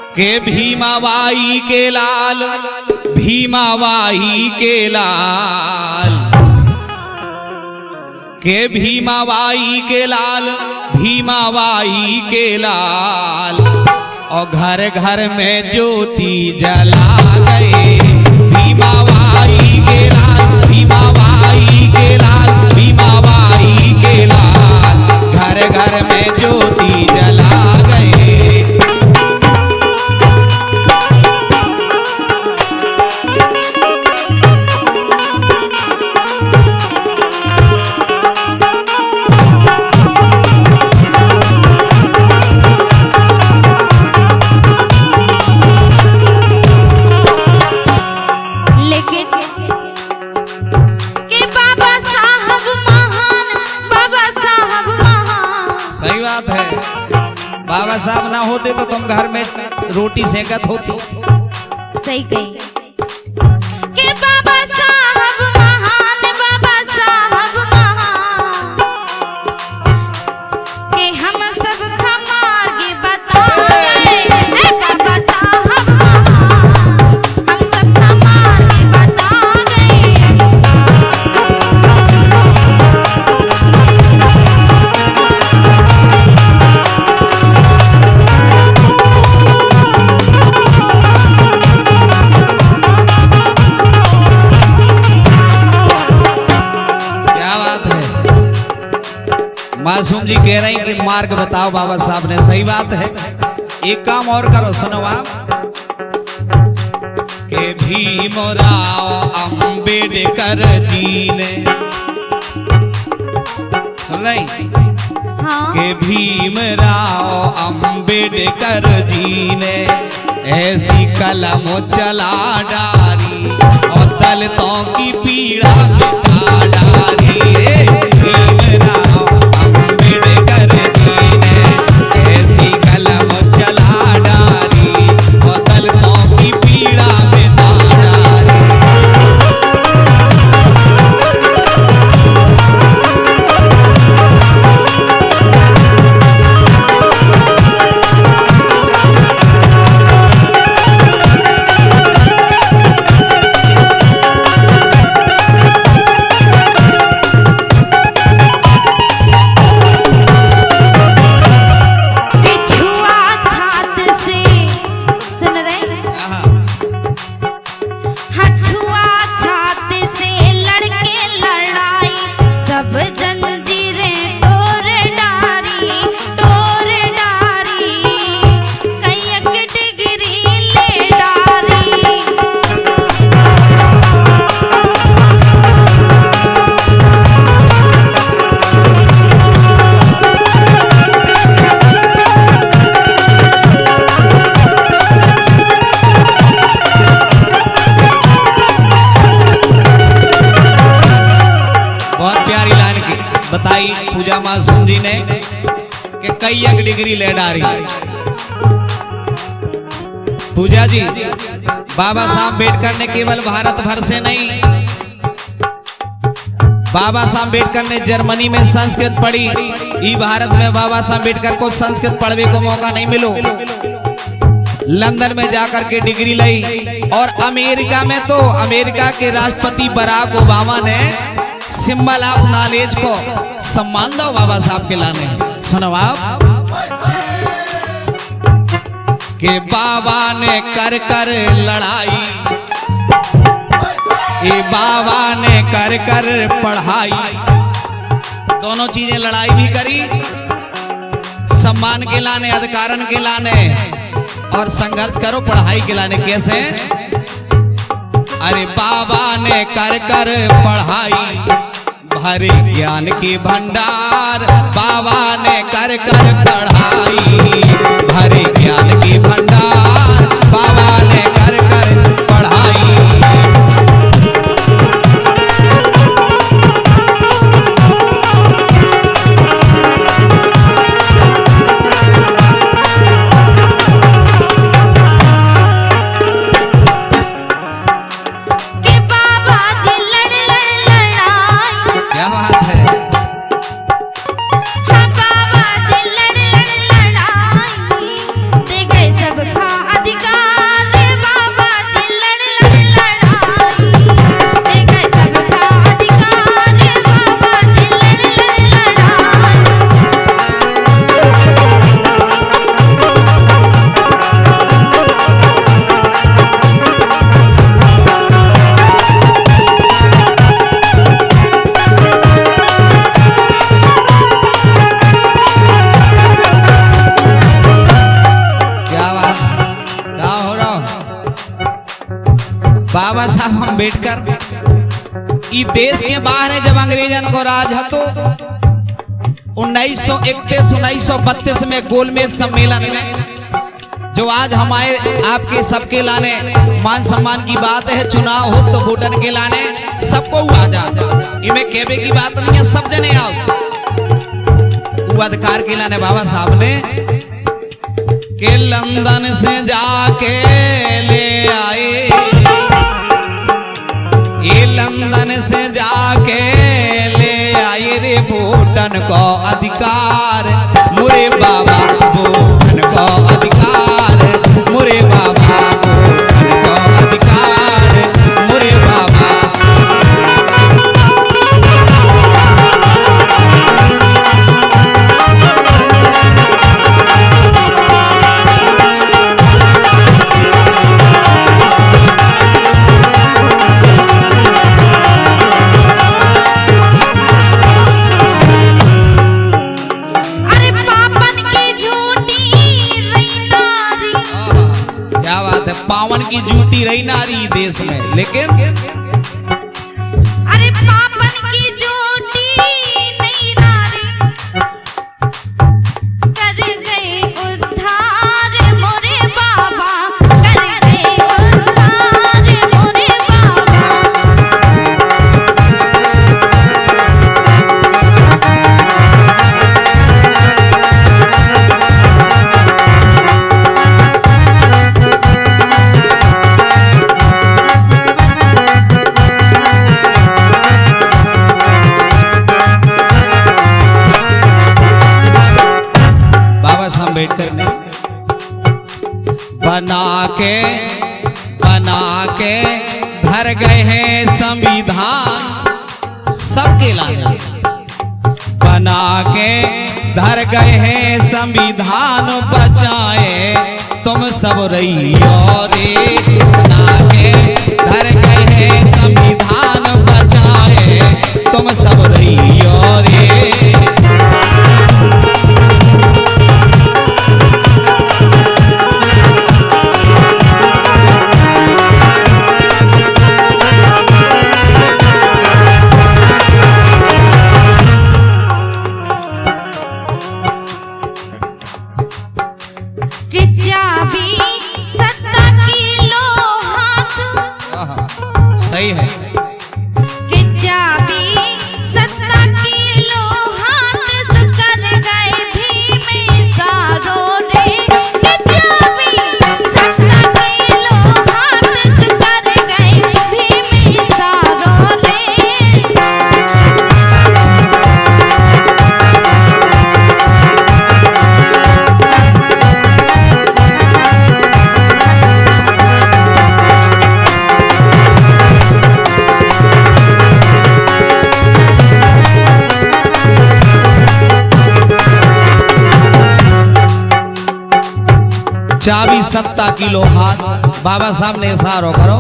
के भीमाबाई के लाल, भीमाबाई के लाल, के भीमाबाई के लाल, भीमाबाई के लाल, और घर घर में ज्योति जला गए। भीमाबाई के लाल, भीमाबाई के लाल, भीमाबाई के लाल, घर घर में ज्योति जला गए। बाबा साहब ना होते तो तुम घर में रोटी सेकत होती। सही कही कि बाबा साहब महान, बाबा साहब महान, कि हम सब का मार्ग बता गए। बाबा साहब महान, हम सब का मार्ग बता गए। मासूम जी कह रहे हैं कि मार्ग बताओ बाबा साहब ने। सही बात है। एक काम और करो, सुनो आप के भीमराव अंबेडकर जी ने, सुन रही? हाँ। के भीमराव अंबेडकर जी ने ऐसी कलम चला डाली और दलितों की पीड़ा मिटा डाली। भीमराव बताई पूजा मासूम जी ने कि कई एक डिग्री ले डाली। पूजा जी, बाबा साहब अम्बेडकर ने केवल भारत भर से नहीं, बाबा साहब अम्बेडकर ने जर्मनी में संस्कृत पढ़ी। ई भारत में बाबा साहब अम्बेडकर को संस्कृत पढ़ने को मौका नहीं मिलो। लंदन में जाकर के डिग्री ली। और अमेरिका में तो अमेरिका के राष्ट्रपति बराक ओबामा ने सिंबल ऑफ नॉलेज को सम्मान दो बाबा साहब के लाने। सुनो आप के बाबा ने कर कर लड़ाई, ये बाबा ने कर कर पढ़ाई, दोनों चीजें लड़ाई भी करी, सम्मान के लाने, अधिकारन के लाने, और संघर्ष करो पढ़ाई के लाने। कैसे? अरे बाबा ने कर कर पढ़ाई, भरे ज्ञान की भंडार, बाबा ने कर कर पढ़ाई, भरे ज्ञान की भंडार, बाबा ने कर कर पढ़ाई। हाँ बाबा जी लड़ लड़ लड़ाई, दे गए बाबा साहब अम्बेडकर ई देश के बाहर है जब अंग्रेजन को राज हतो 1931-1932 में गोलमेज सम्मेलन में जो आज हमारे आपके सबके लाने मान सम्मान की बात है, चुनाव हो तो वोटन के लाने सबको आ जा, इनमें कहने की बात नहीं है, सब जने आओ। वो अधिकार के लाने बाबा साहब ने के लंदन से जाके ले आए, ये लंदन से जाके ले आए रे वोटन को अधिकार, मोरे बाबा वोटन को अधिकार, मोरे बाबा वोटन को अधिकार, मोरे बाबा। पावन की जूती रही नारी देश में, लेकिन अरे पापन की जूती नहीं नारी कर गए उद्धार मोरे बाबा, कर गए उद्धार मोरे बाबा। अम्बेडकर ने बना के धर गए हैं संविधान, सबके लाने बना के धर गए हैं संविधान, बचाए तुम सब रहियो रे, बना के धर गए हैं संविधान, बचाए तुम सब रहियो रे। सही है कि चाबी सत्ता की लो हाथ से कर गए भीम सारो रे, कि चाबी सत्ता की लो हाथ से कर गए भीम सारो रे। चाबी सत्ता की लो हाथ, बाबा साहब ने इशारो करो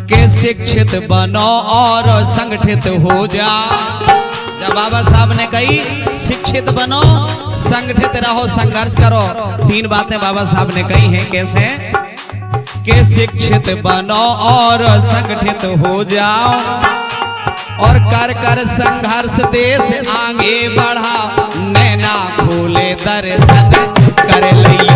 के शिक्षित बनो और संगठित हो जा। जब बाबा साहब ने कही शिक्षित बनो, संगठित रहो, संघर्ष करो, तीन बातें बाबा साहब ने कही हैं। कैसे? के शिक्षित बनो और संगठित हो जाओ और कर कर संघर्ष देश आगे बढ़ा, नैना खोले दर्शन कर लई